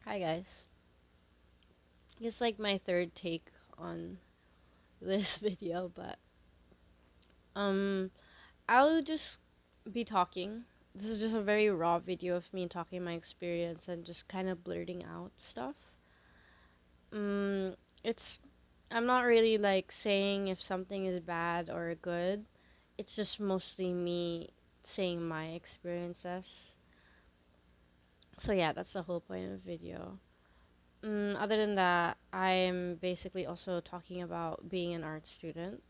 Hi guys. It's like my third take on this video, but um I'll just be talking. This is just a very raw video of me talking my experience and just kind of blurting out stuff. It's I'm not really like saying if something is bad or good. It's just mostly me saying my experiences. So yeah, that's the whole point of the video. Other than that, I'm basically also talking about being an art student.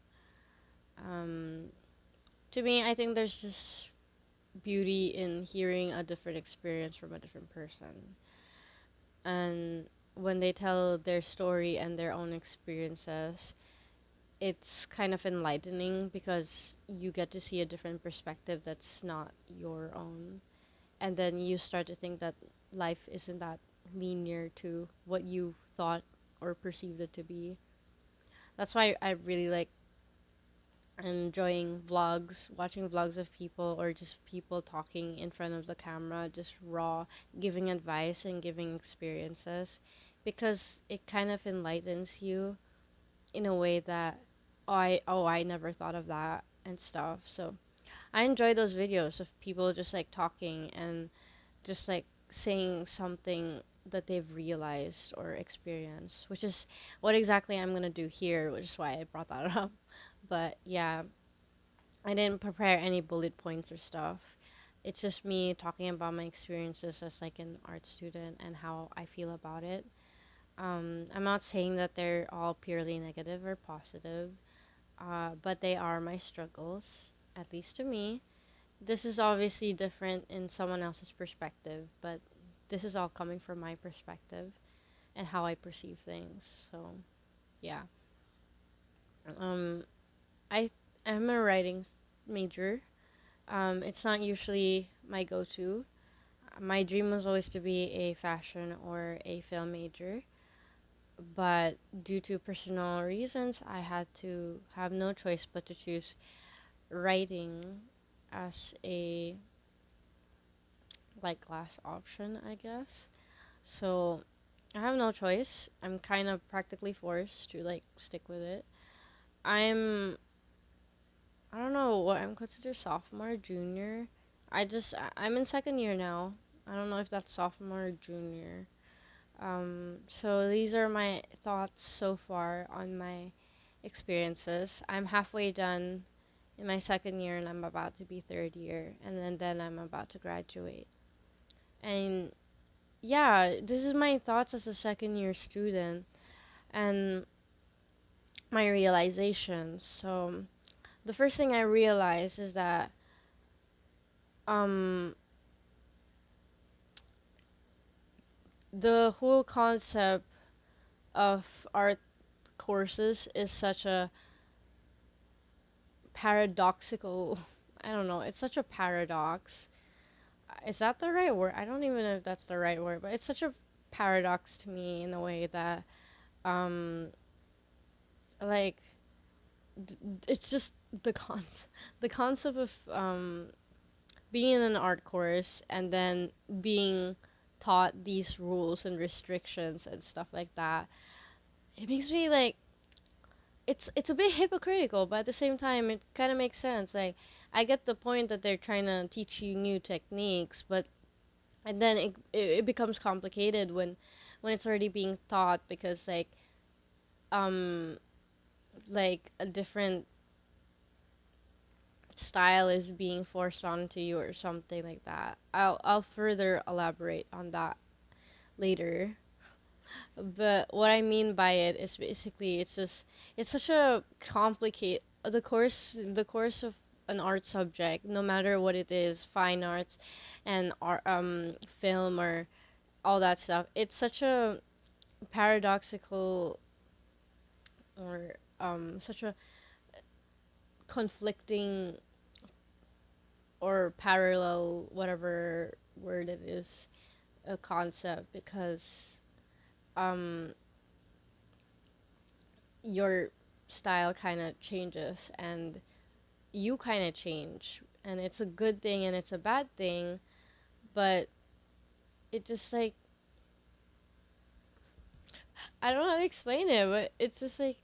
Um, to me, I think there's just beauty in hearing a different experience from a different person. And when they tell their story and their own experiences, it's kind of enlightening because you get to see a different perspective that's not your own. And then you start to think that life isn't that linear to what you thought or perceived it to be. That's why I really like enjoying vlogs, watching vlogs of people or just people talking in front of the camera, just raw, giving advice and giving experiences because it kind of enlightens you in a way that I never thought of that and stuff. So I enjoy those videos of people just like talking and just like saying something that they've realized or experienced, which is what exactly I'm gonna do here, which is why I brought that up. But yeah, I didn't prepare any bullet points or stuff. It's just me talking about my experiences as like an art student and how I feel about it. I'm not saying that they're all purely negative or positive, but they are my struggles, at least to me. This is obviously different in someone else's perspective, but this is all coming from my perspective and how I perceive things. So, yeah. Um, I am a writing major. It's not usually my go to. My dream was always to be a fashion or a film major, but due to personal reasons, I had to have no choice but to choose writing as a like last option, I guess. So I have no choice. I'm kind of practically forced to like stick with it. I'm I don't know what I'm considered sophomore, junior. I'm in second year now. I don't know if that's sophomore or junior. So these are my thoughts so far on my experiences. I'm halfway done in my second year and I'm about to be third year and then I'm about to graduate. And yeah, this is my thoughts as a second year student and my realizations. So the first thing I realized is that um the whole concept of art courses is such a paradoxical I don't know, it's such a paradox. Is that the right word? I don't even know if that's the right word, but it's such a paradox to me in a way that um like it's just the concept of being in an art course and then being taught these rules and restrictions and stuff like that. It makes me like it's a bit hypocritical, but at the same time, it kind of makes sense. Like, I get the point that they're trying to teach you new techniques, but and then it becomes complicated when it's already being taught because um like a different style is being forced onto you or something like that. I'll further elaborate on that later. But what I mean by it is basically it's such a complicate the course of an art subject, no matter what it is, fine arts and art, film or all that stuff. It's such a paradoxical or such a conflicting or parallel whatever word it is a concept because um your style kind of changes and you kind of change and it's a good thing and it's a bad thing but it just like I don't know how to explain it, but it's just like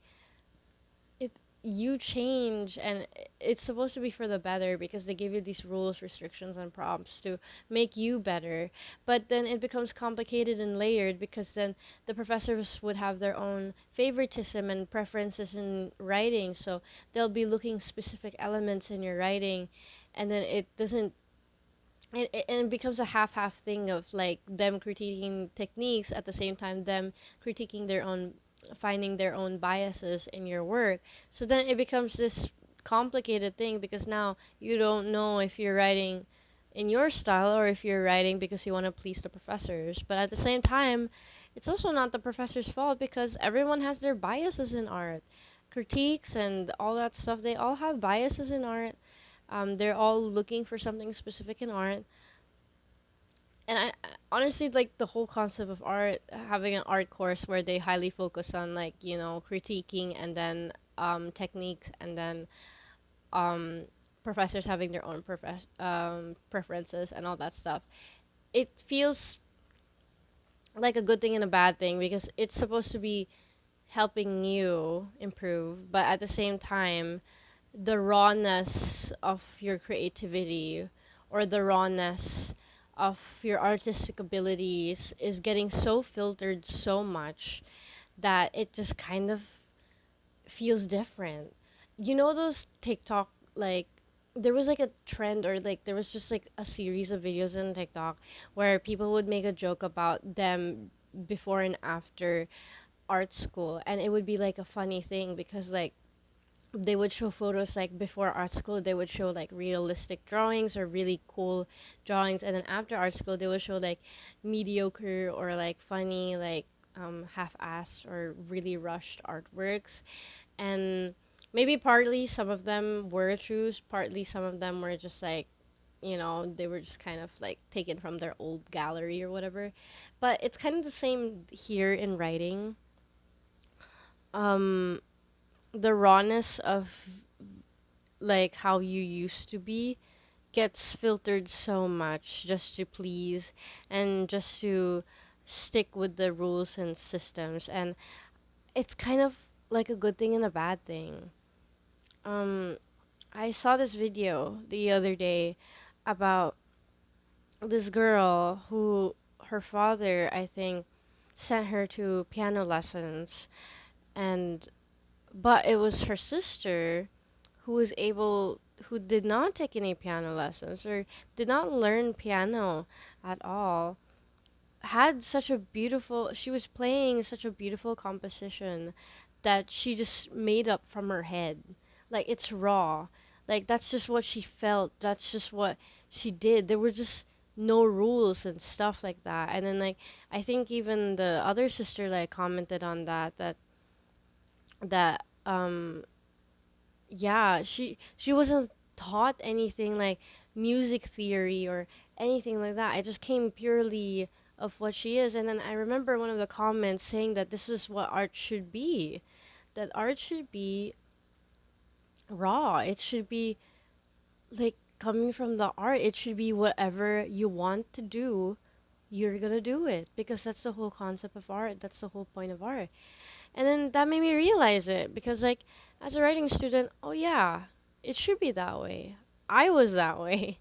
it you change, and it's supposed to be for the better because they give you these rules, restrictions, and prompts to make you better. But then it becomes complicated and layered because then the professors would have their own favoritism and preferences in writing, so they'll be looking specific elements in your writing, and then it doesn't and it becomes a half-half thing of like them critiquing techniques at the same time them critiquing their own, finding their own biases in your work. So then it becomes this complicated thing because now you don't know if you're writing in your style or if you're writing because you want to please the professors. But at the same time, it's also not the professor's fault because everyone has their biases in art. Critiques and all that stuff, they all have biases in art. They're all looking for something specific in art. And honestly like the whole concept of art, having an art course where they highly focus on like critiquing and then techniques, and then um professors having their own preferences and all that stuff, it feels like a good thing and a bad thing because it's supposed to be helping you improve, but at the same time the rawness of your creativity or the rawness of your artistic abilities is getting so filtered so much that it just kind of feels different. You know those TikTok, like there was like a trend, or like there was just like a series of videos on TikTok where people would make a joke about them before and after art school, and it would be like a funny thing because like they would show photos like before art school, they would show like realistic drawings or really cool drawings, and then after art school they would show like mediocre or like funny, like half-assed or really rushed artworks. And maybe partly some of them were true, partly some of them were just like they were just kind of like taken from their old gallery or whatever. But it's kind of the same here in writing. um the rawness of like how you used to be gets filtered so much just to please and just to stick with the rules and systems, and it's kind of like a good thing and a bad thing. um I saw this video the other day about this girl who her father, I think, sent her to piano lessons, and but it was her sister who was able who did not take any piano lessons or did not learn piano at all, had such a beautiful she was playing such a beautiful composition that she just made up from her head. Like it's raw. Like that's just what she felt. That's just what she did. There were just no rules and stuff like that. And then like I think even the other sister like commented on that yeah, she wasn't taught anything like music theory or anything like that. It just came purely of what she is. And then I remember one of the comments saying that this is what art should be. That art should be raw. It should be like coming from the art. It should be whatever you want to do, you're gonna do it because that's the whole concept of art. That's the whole point of art. And then that made me realize it because, like, as a writing student, oh yeah, it should be that way. I was that way.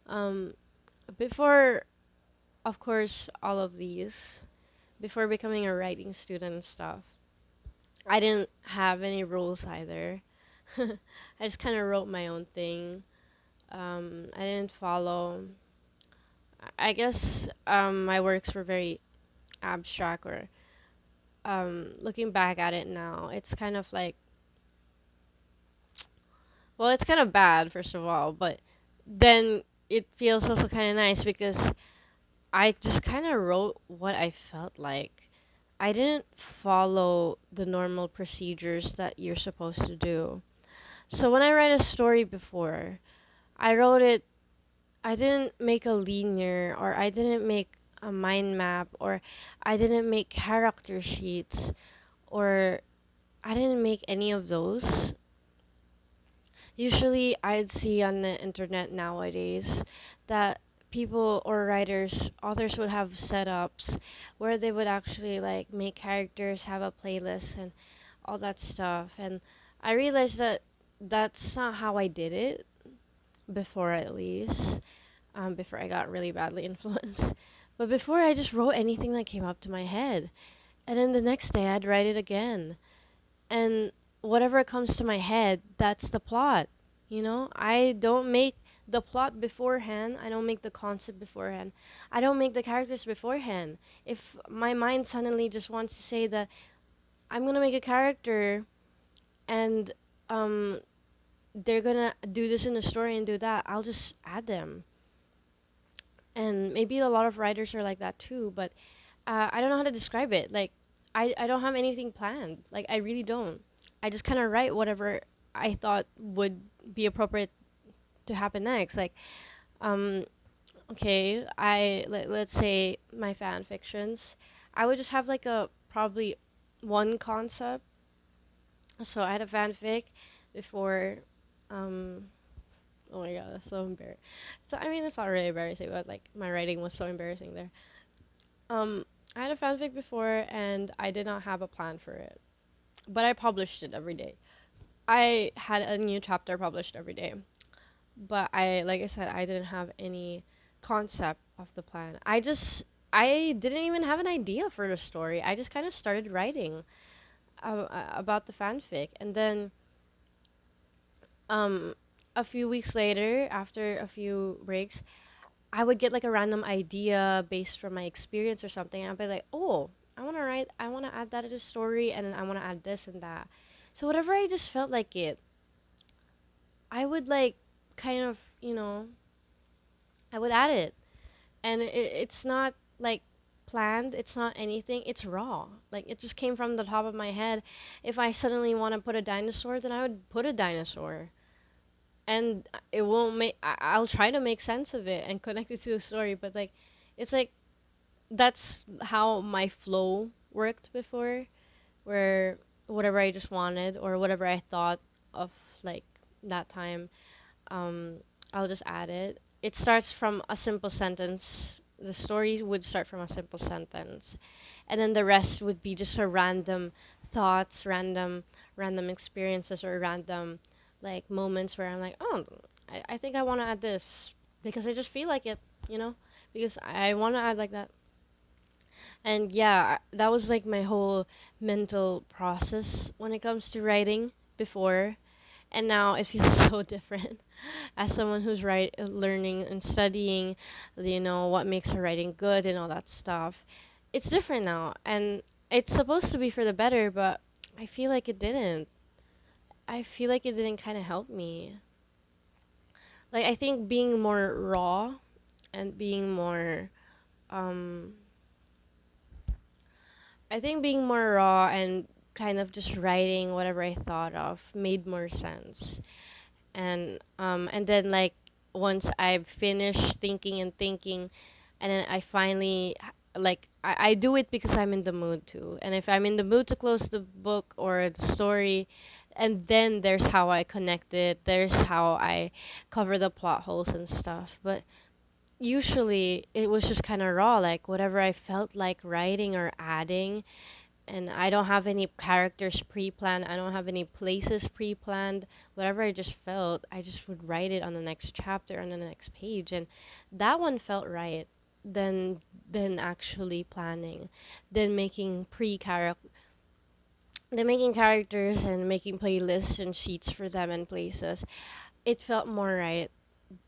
Um, before, of course, all of these, before becoming a writing student and stuff, I didn't have any rules either. I just kind of wrote my own thing. I didn't follow. I guess my works were very abstract, or looking back at it now, it's kind of like, well, it's kind of bad, first of all, but then it feels also kind of nice because I just kind of wrote what I felt like. I didn't follow the normal procedures that you're supposed to do. So when I write a story before, I wrote it, I didn't make a linear, or I didn't make a mind map, or I didn't make character sheets, or I didn't make any of those. Usually, I'd see on the internet nowadays that people or writers, authors would have setups where they would actually like make characters, have a playlist, and all that stuff. And I realized that that's not how I did it before, at least, before I got really badly influenced. But before, I just wrote anything that came up to my head. And then the next day, I'd write it again. And whatever comes to my head, that's the plot. You know, I don't make the plot beforehand. I don't make the concept beforehand. I don't make the characters beforehand. If my mind suddenly just wants to say that I'm gonna make a character and um they're gonna do this in the story and do that, I'll just add them. And maybe a lot of writers are like that too, but I don't know how to describe it. Like, I don't have anything planned. Like, I really don't. I just kind of write whatever I thought would be appropriate to happen next. Like, um, okay, let's say my fan fictions. I would just have like a probably one concept. So I had a fanfic before. Um, oh my god, that's so embarrassing. So I mean, it's not really embarrassing, but like my writing was so embarrassing there. I had a fanfic before, and I did not have a plan for it, but I published it every day. I had a new chapter published every day, but like I said, I didn't have any concept of the plan. I didn't even have an idea for the story. I just kind of started writing about the fanfic, and then um, a few weeks later, after a few breaks, I would get like a random idea based from my experience or something. I'd be like, oh, I want to add that to the story, and then I want to add this and that. So whatever I just felt like it, I would like kind of, I would add it. And it's not like planned, it's not anything, it's raw. Like it just came from the top of my head. If I suddenly want to put a dinosaur, then I would put a dinosaur. And it won't make, I'll try to make sense of it and connect it to the story, but like, it's like, that's how my flow worked before, where whatever I just wanted or whatever I thought of like that time, um, I'll just add it. It starts from a simple sentence. The story would start from a simple sentence, and then the rest would be just a random thoughts, random experiences, or random like moments where I'm like, oh, I think I want to add this because I just feel like it, you know, because I want to add like that. And yeah, that was like my whole mental process when it comes to writing before. And now it feels so different as someone who's learning and studying, what makes her writing good and all that stuff. It's different now, and it's supposed to be for the better, but I feel like it didn't. I feel like it didn't kind of help me. Like I think being more raw and being more um I think being more raw and kind of just writing whatever I thought of made more sense. And then like once I've finished thinking and thinking, and then I finally like I do it because I'm in the mood to. And if I'm in the mood to close the book or the story, and then there's how I connect it, there's how I cover the plot holes and stuff. But usually it was just kind of raw, like whatever I felt like writing or adding, and I don't have any characters pre-planned. I don't have any places pre-planned. Whatever I just felt, I just would write it on the next chapter on the next page, and that one felt right. Then actually planning, then making then making characters and making playlists and sheets for them and places. It felt more right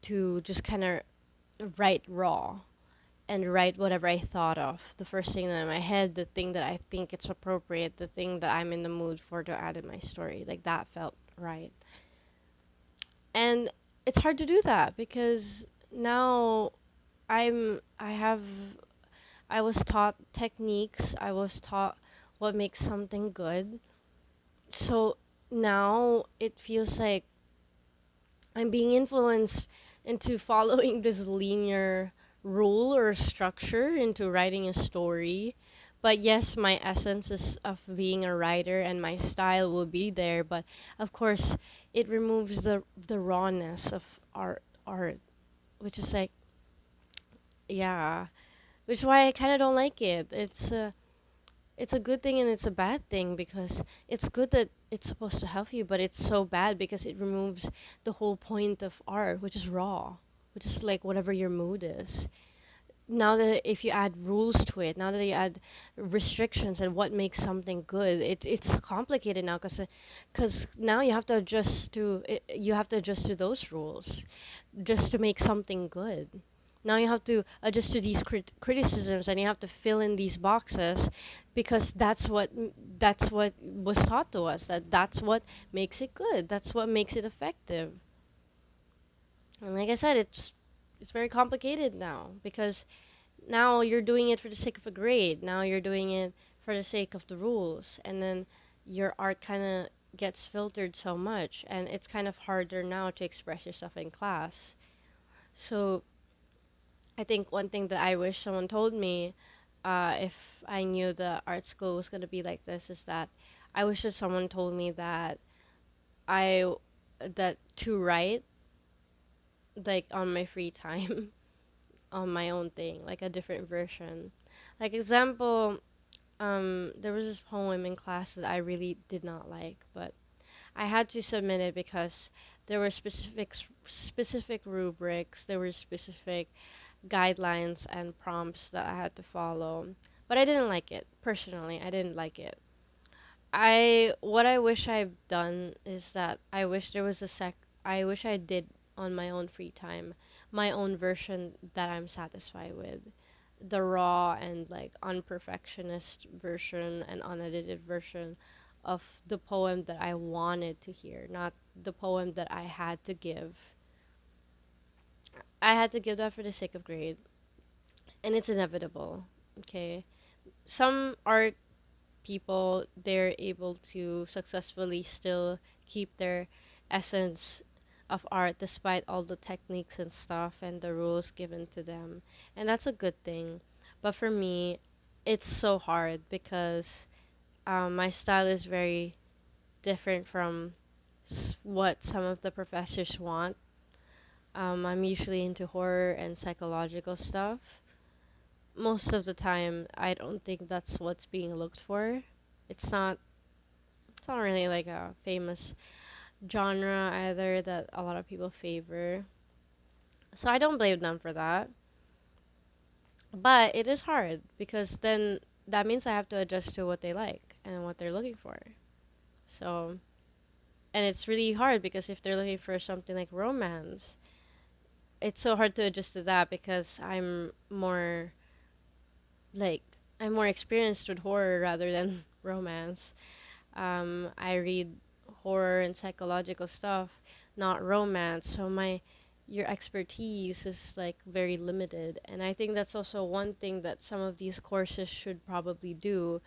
to just kind of write raw and write whatever I thought of. The first thing that in my head, the thing that I think it's appropriate, the thing that I'm in the mood for to add in my story. Like that felt right. And it's hard to do that because now I have I was taught techniques, I was taught what makes something good. So now it feels like I'm being influenced into following this linear rule or structure into writing a story. But yes, my essence is of being a writer and my style will be there, but of course it removes the rawness of art, which is like Yeah, which is why I kind of don't like it. It's a good thing and it's a bad thing because it's good that it's supposed to help you, but it's so bad because it removes the whole point of art, which is raw, which is like whatever your mood is. Now that if you add rules to it, now that you add restrictions and what makes something good, it's complicated now because now you have to adjust to it, you have to adjust to those rules just to make something good. Now you have to adjust to these criticisms and you have to fill in these boxes because that's what was taught to us, that's what makes it good, that's what makes it effective. And like I said, it's very complicated now because now you're doing it for the sake of a grade. Now you're doing it for the sake of the rules. And then your art kind of gets filtered so much. And it's kind of harder now to express yourself in class. So I think one thing that I wish someone told me if I knew the art school was going to be like this is that I wish that someone told me that I that to write like on my free time on my own thing, like a different version. Like example, there was this poem in class that I really did not like, but I had to submit it because there were specific rubrics, there were specific guidelines and prompts that I had to follow. But I didn't like it. Personally, I didn't like it. I what I wish I've done is that I wish I did on my own free time, my own version that I'm satisfied with. The raw and like unperfectionist version and unedited version of the poem that I wanted to hear, not the poem that I had to give. I had to give that for the sake of grade, and it's inevitable. Okay, some art people, they're able to successfully still keep their essence of art despite all the techniques and stuff and the rules given to them, and that's a good thing. But for me, it's so hard because my style is very different from what some of the professors want. I'm usually into horror and psychological stuff. Most of the time, I don't think that's what's being looked for. It's not it's not really like a famous genre either that a lot of people favor. So I don't blame them for that. But it is hard because then that means I have to adjust to what they like and what they're looking for. So, and it's really hard because if they're looking for something like romance, it's so hard to adjust to that because like I'm more experienced with horror rather than romance. I read horror and psychological stuff, not romance. So my your expertise is like very limited, and I think that's also one thing that some of these courses should probably do.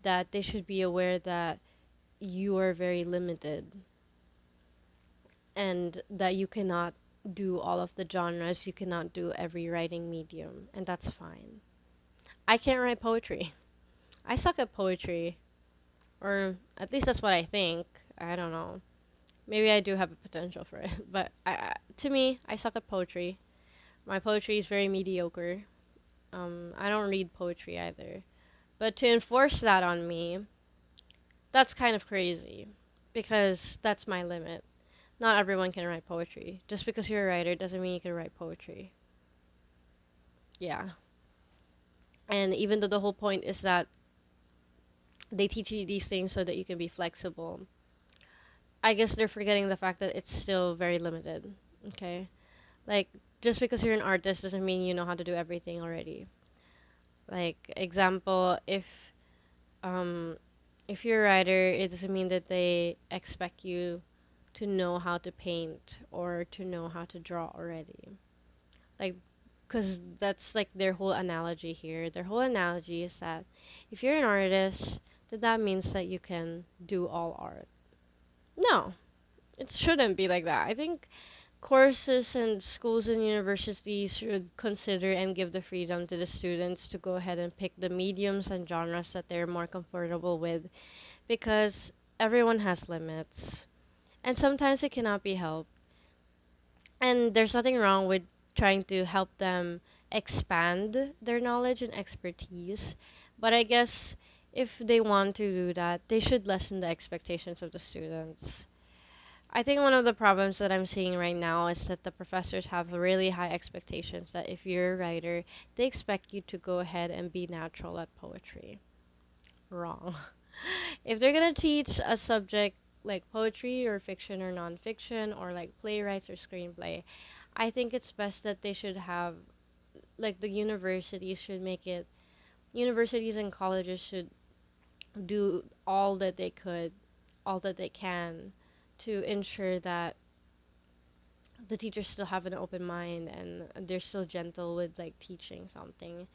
That they should be aware that you are very limited, and that you cannot do all of the genres. You cannot do every writing medium, and that's fine. I can't write poetry. I suck at poetry, or at least that's what I think. I don't know. Maybe I do have a potential for it, but to me, I suck at poetry. My poetry is very mediocre. I don't read poetry either. But to enforce that on me, that's kind of crazy, because that's my limit. Not everyone can write poetry. Just because you're a writer doesn't mean you can write poetry. Yeah. And even though the whole point is that they teach you these things so that you can be flexible, I guess they're forgetting the fact that it's still very limited. Okay? Like, just because you're an artist doesn't mean you know how to do everything already. Like, example, um if you're a writer, it doesn't mean that they expect you to know how to paint or to know how to draw already. Like, because that's like their whole analogy here. Their whole analogy is that if you're an artist, then that means that you can do all art. No, it shouldn't be like that. I think courses and schools and universities should consider and give the freedom to the students to go ahead and pick the mediums and genres that they're more comfortable with, because everyone has limits and sometimes it cannot be helped. And there's nothing wrong with trying to help them expand their knowledge and expertise. But I guess if they want to do that, they should lessen the expectations of the students. I think one of the problems that I'm seeing right now is that the professors have really high expectations that if you're a writer, they expect you to go ahead and be natural at poetry. Wrong. If they're gonna teach a subject like poetry or fiction or nonfiction or like playwrights or screenplay, I think it's best that they should have, like, the universities should make it, universities and colleges should do all that they can to ensure that the teachers still have an open mind and they're still gentle with like teaching something,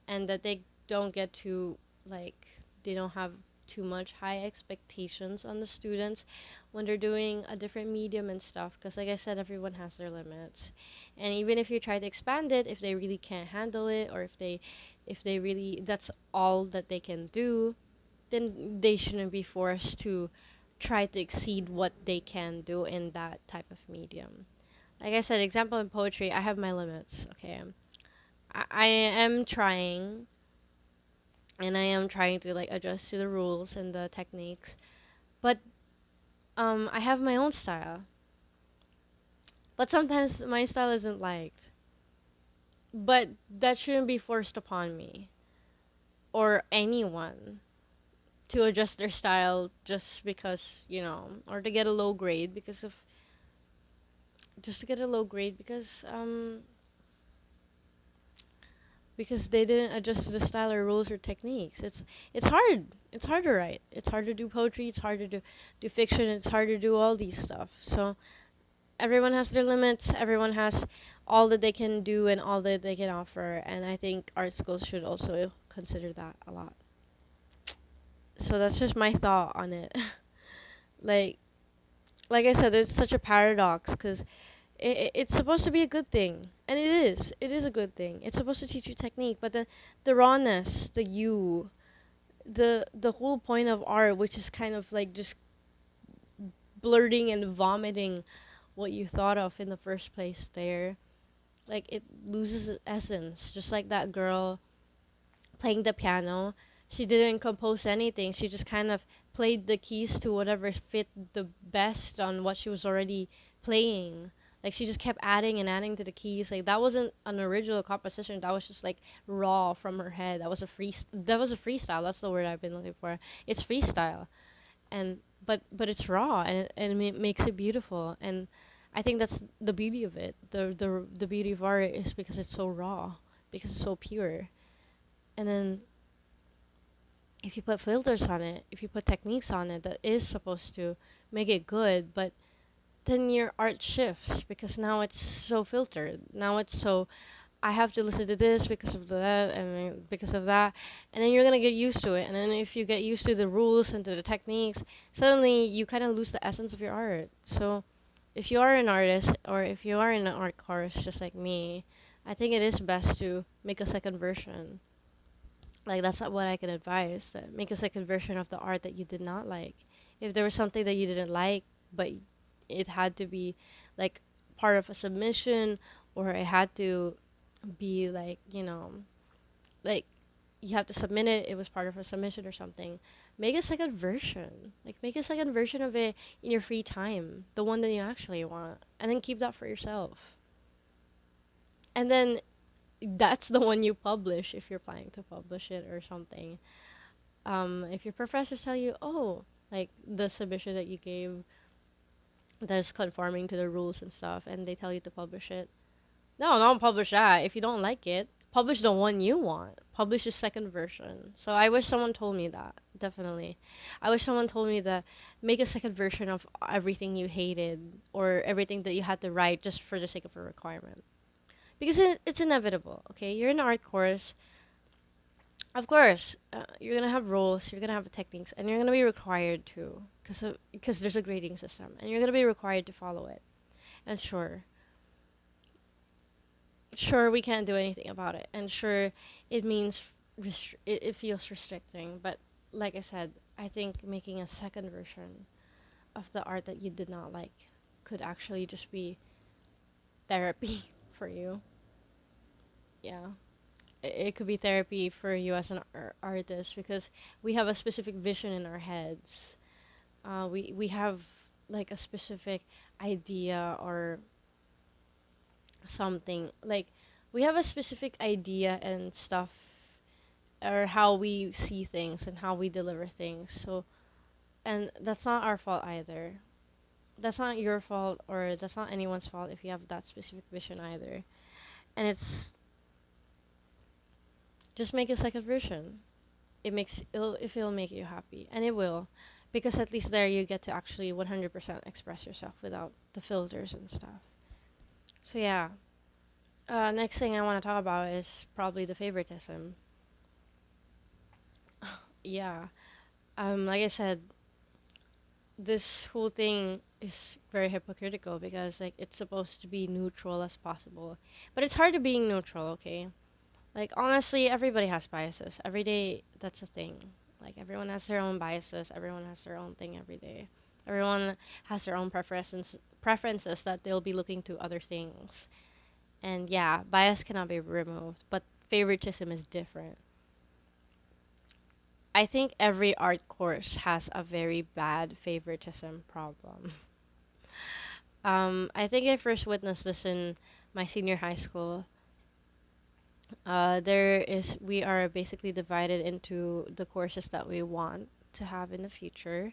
and that they don't get too, like, they don't have too much high expectations on the students when they're doing a different medium and stuff, because like I said, everyone has their limits. And even if you try to expand it, if they really can't handle it, or if they really, that's all that they can do, then they shouldn't be forced to try to exceed what they can do in that type of medium. Like I said, example in poetry, I have my limits. Okay, I am trying, and I am trying to like adjust to the rules and the techniques, but I have my own style. But sometimes my style isn't liked. But that shouldn't be forced upon me or anyone to adjust their style just because, or to get a low grade because of just to get a low grade because they didn't adjust to the style or rules or techniques. It's hard. It's hard to write. It's hard to do poetry. It's hard to do fiction. It's hard to do all these stuff. So everyone has their limits. Everyone has all that they can do and all that they can offer. And I think art schools should also consider that a lot. So that's just my thought on it. like like I said, it's such a paradox because it's supposed to be a good thing, and it is. It is a good thing. It's supposed to teach you technique, but the rawness, the whole point of art, which is kind of like just blurting and vomiting what you thought of in the first place. There, like it loses its essence. Just like that girl playing the piano, she didn't compose anything. She just kind of played the keys to whatever fit the best on what she was already playing. Like she just kept adding and adding to the keys. Like that wasn't an original composition. That was just like raw from her head. That was a freestyle. That's the word I've been looking for. It's freestyle, and but it's raw, and it makes it beautiful. And I think that's the beauty of it. The beauty of art is because it's so raw, because it's so pure. And then if you put filters on it, if you put techniques on it that is supposed to make it good, but then your art shifts because now it's so filtered. Now it's so, I have to listen to this because of that and because of that, and then you're gonna get used to it. And then if you get used to the rules and to the techniques, suddenly you kind of lose the essence of your art. So if you are an artist or if you are in an art course just like me, I think it is best to make a second version. Like that's not what I can advise. That make a second version of the art that you did not like. If there was something that you didn't like, but it had to be like part of a submission, or it had to be like like you have to submit it. It was part of a submission or something. Make a second version. Like make a second version of it in your free time, the one that you actually want, and then keep that for yourself. And then that's the one you publish if you're planning to publish it or something. If your professors tell you, oh, like the submission that you gave that's conforming to the rules and stuff, and they tell you to publish it, no, don't publish that. If you don't like it, publish the one you want. Publish the second version. So I wish someone told me that. Definitely. I wish someone told me that make a second version of everything you hated or everything that you had to write just for the sake of a requirement. Because it's inevitable, okay? You're in an art course. Of course, you're gonna have rules, you're gonna have techniques, and you're gonna be required to, because there's a grading system, and you're gonna be required to follow it. And sure, we can't do anything about it, and sure, it means it feels restricting. But like I said, I think making a second version of the art that you did not like could actually just be therapy for you. Yeah, it could be therapy for you as an artist because we have a specific vision in our heads. We have like a specific idea or something like we have a specific idea and stuff or how we see things and how we deliver things. So, and that's not our fault either. That's not your fault or that's not anyone's fault if you have that specific vision either. And it's just make a second version. If it'll make you happy, and it will, because at least there you get to actually 100% express yourself without the filters and stuff. So yeah, next thing I want to talk about is probably the favoritism. Yeah, like I said, this whole thing is very hypocritical because like it's supposed to be neutral as possible, but it's hard to being neutral. Okay, like honestly, everybody has biases. Every day, that's a thing. Like everyone has their own biases. Everyone has their own thing every day. Everyone has their own preferences that they'll be looking to other things. And yeah, bias cannot be removed, but favoritism is different. I think every art course has a very bad favoritism problem. I think I first witnessed this in my senior high school. We are basically divided into the courses that we want to have in the future.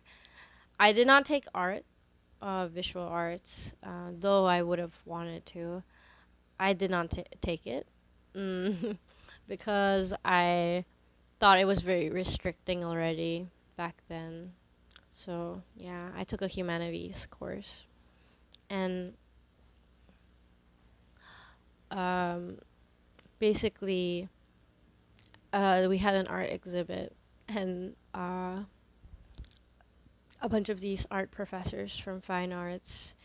I did not take art, visual arts, though I would have wanted to. I did not take it mm, because I thought it was very restricting already back then. So yeah, I took a humanities course, and um, basically, we had an art exhibit, and a bunch of these art professors from fine arts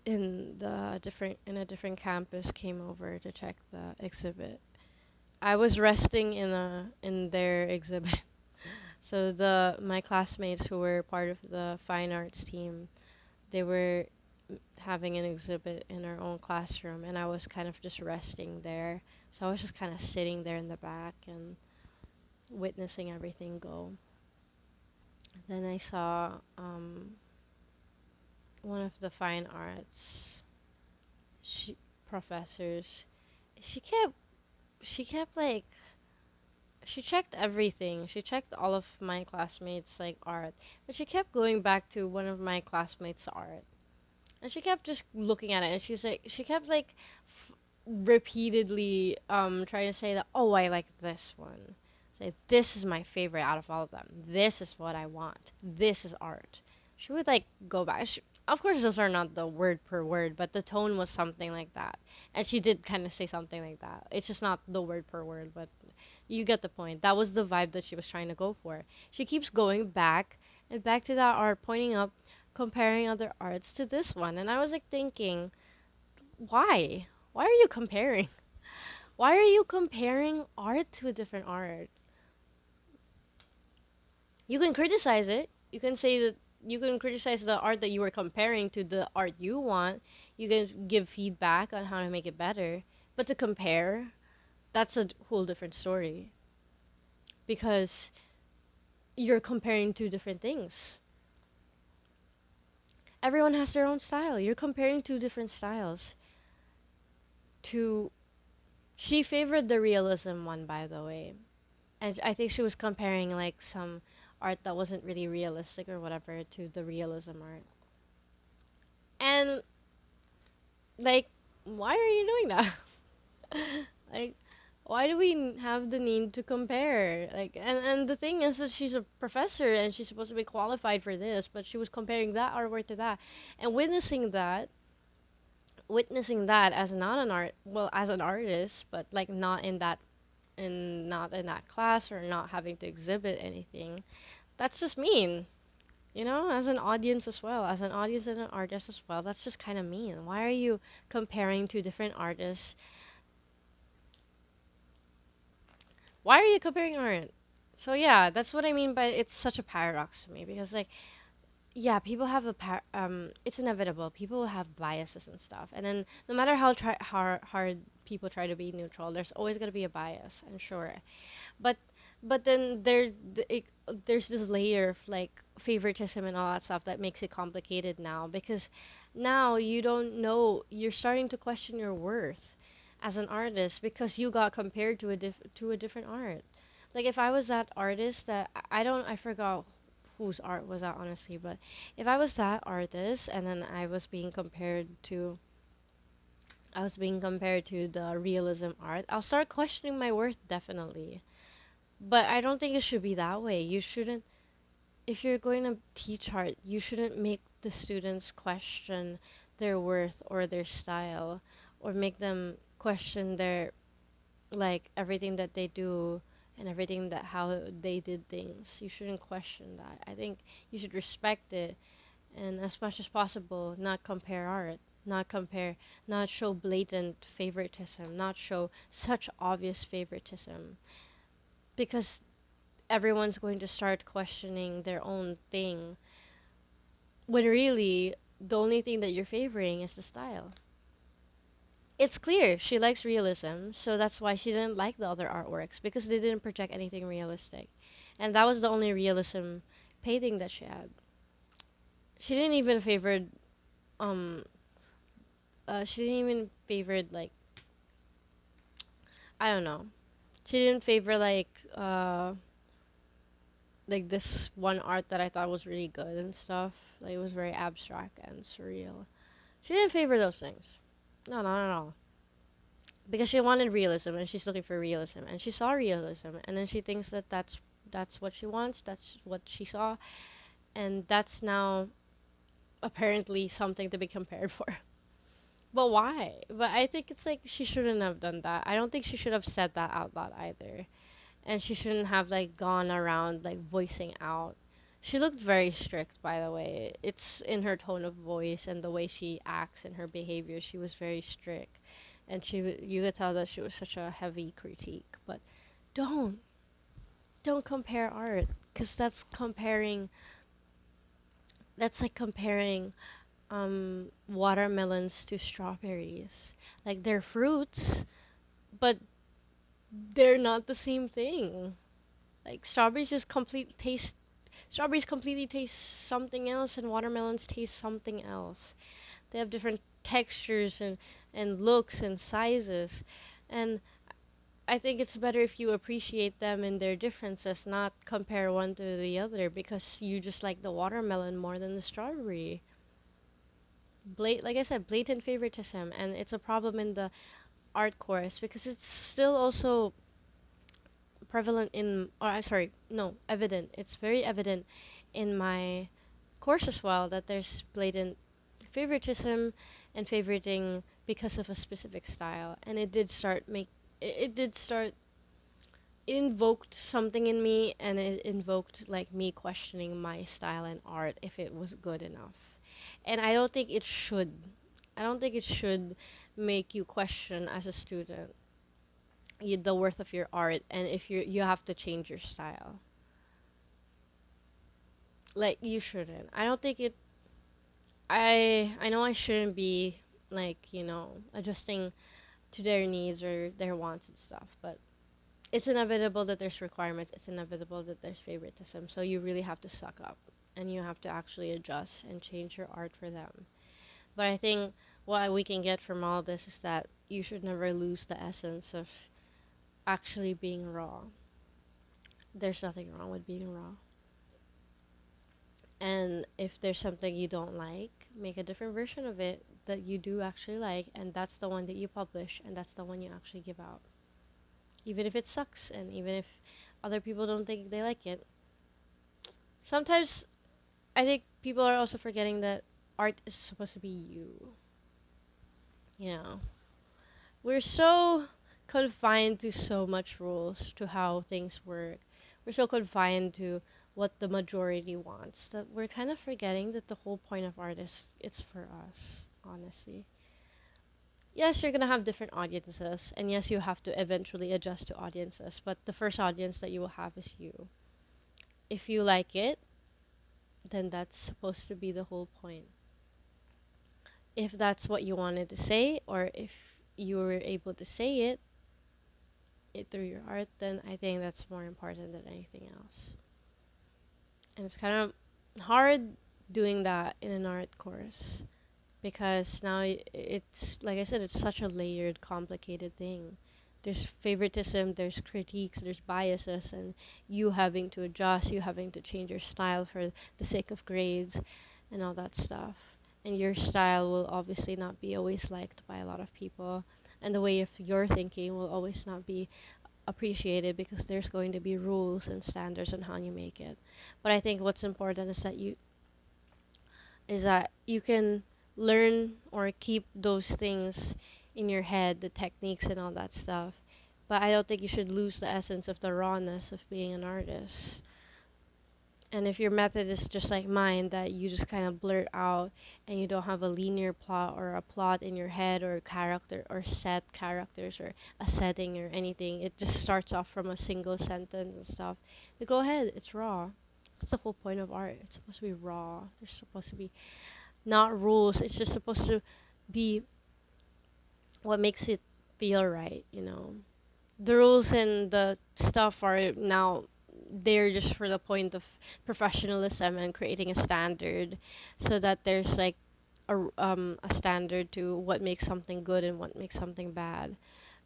in a different campus came over to check the exhibit. I was resting in their exhibit. So the my classmates who were part of the fine arts team, they were having an exhibit in our own classroom and I was kind of just resting there. So I was just kind of sitting there in the back and witnessing everything go. Then I saw one of the fine arts she, professors. She kept she kept like she checked everything. She checked all of my classmates like art, but she kept going back to one of my classmates' art, and she kept just looking at it, and she kept like repeatedly trying to say that I like this one. Say this is my favorite out of all of them. This is what I want. This is art. She would like go back. Of course, those are not the word per word, but the tone was something like that, and she did kind of say something like that. It's just not the word per word, but you get the point. That was the vibe that she was trying to go for. She keeps going back and back to that art, pointing up, comparing other arts to this one, and I was like thinking, why? Why are you comparing? Why are you comparing art to a different art? You can criticize it. You can say that you can criticize the art that you were comparing to the art you want. You can give feedback on how to make it better. But to compare, that's a whole different story because you're comparing two different things. Everyone has their own style. You're comparing two different styles. To She favored the realism one, by the way, and I think she was comparing like some art that wasn't really realistic or whatever to the realism art. And like, why are you doing that? Like, why do we have the need to compare? Like, and the thing is that she's a professor and she's supposed to be qualified for this, but she was comparing that artwork to that, and witnessing that as not an art, well, as an artist, but like not in that class or not having to exhibit anything. That's just mean. As an audience as well, as an audience and an artist as well, that's just kind of mean. Why are you comparing two different artists? Why are you comparing art? So yeah, that's what I mean by it's such a paradox to me because like yeah, people have it's inevitable. People will have biases and stuff. And then no matter how hard people try to be neutral, there's always going to be a bias, and sure. But then there's this layer of like favoritism and all that stuff that makes it complicated now, because now you don't know, you're starting to question your worth as an artist because you got compared to a different art. Like if I was that artist that I forgot whose art was that honestly, but if I was that artist and then I was being compared to the realism art, I'll start questioning my worth definitely. But I don't think it should be that way. You shouldn't, if you're going to teach art, you shouldn't make the students question their worth or their style, or make them question their, like, everything that they do and everything that how they did things. You shouldn't question that. I think you should respect it, and as much as possible not compare art, not compare, not show blatant favoritism, not show such obvious favoritism, because everyone's going to start questioning their own thing, when really the only thing that you're favoring is the style. It's clear she likes realism, so that's why she didn't like the other artworks, because they didn't project anything realistic. And that was the only realism painting that she had. She didn't even favor um she didn't even favor like, I don't know. She didn't favor like this one art that I thought was really good and stuff. Like it was very abstract and surreal. She didn't favor those things. No, not at all. Because she wanted realism and she's looking for realism and she saw realism and then she thinks that that's what she wants. That's what she saw, and that's now apparently something to be compared for. But why? But I think it's like she shouldn't have done that. I don't think she should have said that out loud either. And she shouldn't have like gone around like voicing out. She looked very strict, by the way. It's in her tone of voice and the way she acts and her behavior. She was very strict, and you could tell that she was such a heavy critique. But don't don't compare art, because that's like comparing watermelons to strawberries. Like they're fruits, but they're not the same thing. Like strawberries completely taste something else and watermelons taste something else. They have different textures and looks and sizes. And I think it's better if you appreciate them and their differences, not compare one to the other because you just like the watermelon more than the strawberry. Like I said, blatant favoritism, and it's a problem in the art course because it's still also prevalent in, or I'm sorry, no, evident. It's very evident in my course as well that there's blatant favoritism and favoriting because of a specific style, and it did start, it invoked something in me, and it invoked like me questioning my style and art if it was good enough. And I don't think it should make you question as a student the worth of your art, and if you have to change your style. Like you shouldn't. I don't think it I know I shouldn't be like, adjusting to their needs or their wants and stuff, but it's inevitable that there's requirements. It's inevitable that there's favoritism. So you really have to suck up and you have to actually adjust and change your art for them. But I think what we can get from all this is that you should never lose the essence of actually being raw. There's nothing wrong with being raw. And if there's something you don't like, make a different version of it that you do actually like, and that's the one that you publish, and that's the one you actually give out. Even if it sucks, and even if other people don't think they like it. Sometimes I think people are also forgetting that art is supposed to be you. You know, we're so confined to so much rules to how things work. We're so confined to what the majority wants that we're kind of forgetting that the whole point of art is it's for us, honestly. Yes, you're gonna have different audiences, and yes, you have to eventually adjust to audiences, but the first audience that you will have is you. If you like it, then that's supposed to be the whole point. If that's what you wanted to say, or if you were able to say it through your art, then I think that's more important than anything else. And it's kind of hard doing that in an art course because now it's like I said, it's such a layered, complicated thing. There's favoritism, there's critiques, there's biases, and you having to adjust, you having to change your style for the sake of grades and all that stuff. And your style will obviously not be always liked by a lot of people. And the way of your thinking will always not be appreciated because there's going to be rules and standards on how you make it. But I think what's important is that you can learn or keep those things in your head, the techniques and all that stuff. But I don't think you should lose the essence of the rawness of being an artist. And if your method is just like mine, that you just kind of blurt out and you don't have a linear plot or a plot in your head or character or set characters or a setting or anything, it just starts off from a single sentence and stuff. But go ahead, it's raw. That's the whole point of art. It's supposed to be raw. There's supposed to be not rules. It's just supposed to be what makes it feel right, you know. The rules and the stuff are now they're just for the point of professionalism and creating a standard so that there's like a standard to what makes something good and what makes something bad.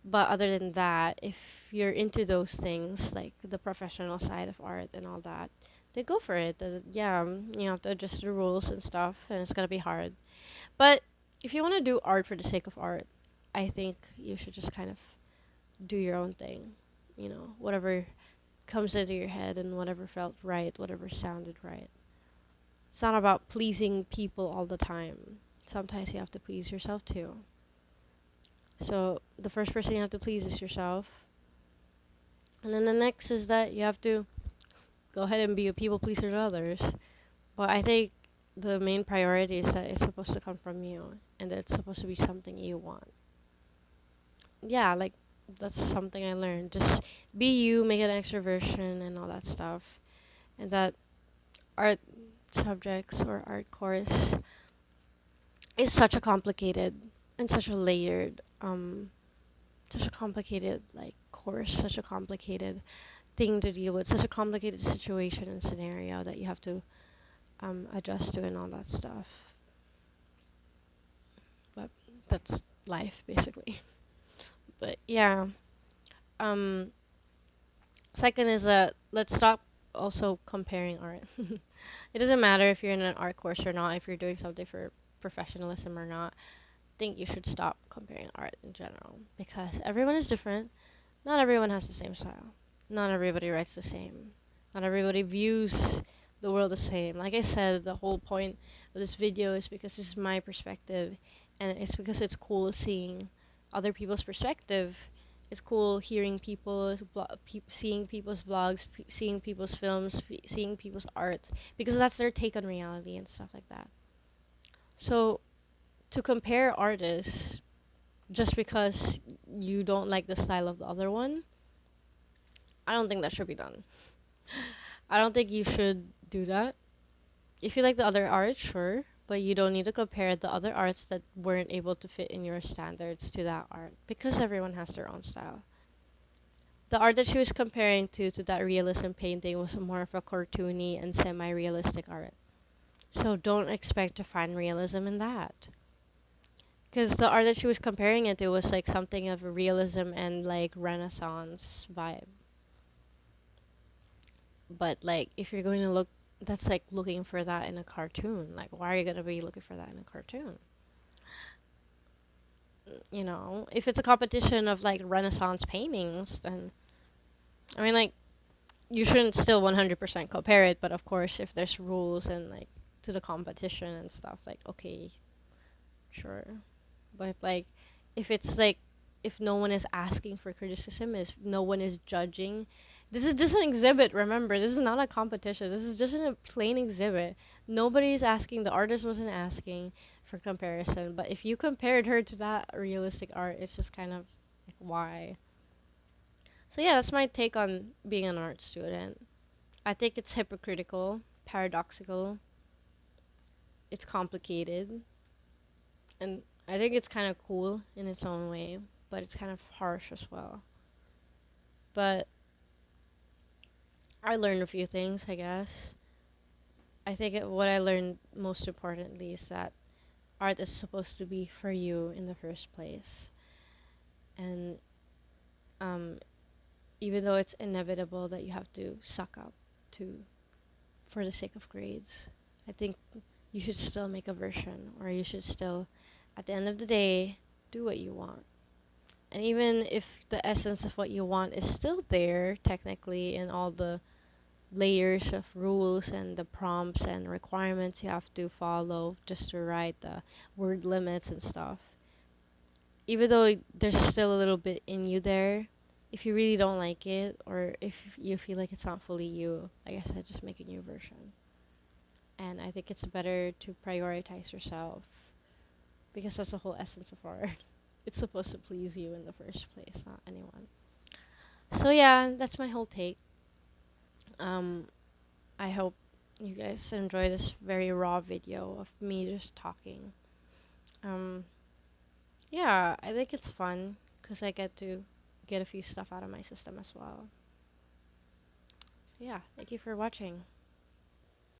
But other than that, if you're into those things like the professional side of art and all that, they go for it. Yeah, you have to adjust the rules and stuff, and it's gonna be hard. But if you want to do art for the sake of art, I think you should just kind of do your own thing. You know, whatever comes into your head and whatever felt right, whatever sounded right. It's not about pleasing people all the time. Sometimes you have to please yourself too. So the first person you have to please is yourself. And then the next is that you have to go ahead and be a people pleaser to others. But I think the main priority is that it's supposed to come from you and that it's supposed to be something you want. Yeah, like that's something I learned. Just be you, make an extroversion and all that stuff. And that art subjects or art course is such a complicated and such a complicated like course, such a complicated thing to deal with, such a complicated situation and scenario that you have to adjust to and all that stuff. But that's life basically. But yeah, um, second is that let's stop also comparing art. It doesn't matter if you're in an art course or not, if you're doing something for professionalism or not. I think you should stop comparing art in general because everyone is different. Not everyone has the same style. Not everybody writes the same. Not everybody views the world the same. Like I said, the whole point of this video is because this is my perspective, and it's because it's cool seeing other people's perspective. It's cool hearing seeing people's vlogs, seeing people's films, seeing people's art, because that's their take on reality and stuff like that. So to compare artists just because you don't like the style of the other one, I don't think that should be done. I don't think you should do that. If you like the other art, sure, but you don't need to compare the other arts that weren't able to fit in your standards to that art because everyone has their own style. The art that she was comparing to that realism painting was more of a cartoony and semi-realistic art. So don't expect to find realism in that. Because the art that she was comparing it to was like something of a realism and like Renaissance vibe. But like if you're going to look, that's like looking for that in a cartoon. Like why are you going to be looking for that in a cartoon? You know, if it's a competition of like Renaissance paintings, then I mean like you shouldn't still 100% compare it, but of course if there's rules and like to the competition and stuff, like okay, sure. But like if it's like if no one is asking for criticism, if no one is judging, this is just an exhibit, remember. This is not a competition. This is just a plain exhibit. Nobody's asking, the artist wasn't asking for comparison. But if you compared her to that realistic art, it's just kind of like why? So yeah, that's my take on being an art student. I think it's hypocritical, paradoxical, it's complicated, and I think it's kind of cool in its own way, but it's kind of harsh as well. But I learned a few things, I guess. I think what I learned most importantly is that art is supposed to be for you in the first place. And um, even though it's inevitable that you have to suck up to for the sake of grades, I think you should still make a version, or you should still, at the end of the day, do what you want. And even if the essence of what you want is still there, technically, in all the layers of rules and the prompts and requirements you have to follow just to write the word limits and stuff, even though there's still a little bit in you there, if you really don't like it or if you feel like it's not fully you, like I said, just make a new version. And I think it's better to prioritize yourself because that's the whole essence of art. It's supposed to please you in the first place, not anyone. So yeah, that's my whole take. Um, I hope you guys enjoy this very raw video of me just talking. Um, yeah, I think it's fun because I get to get a few stuff out of my system as well. So yeah, thank you for watching.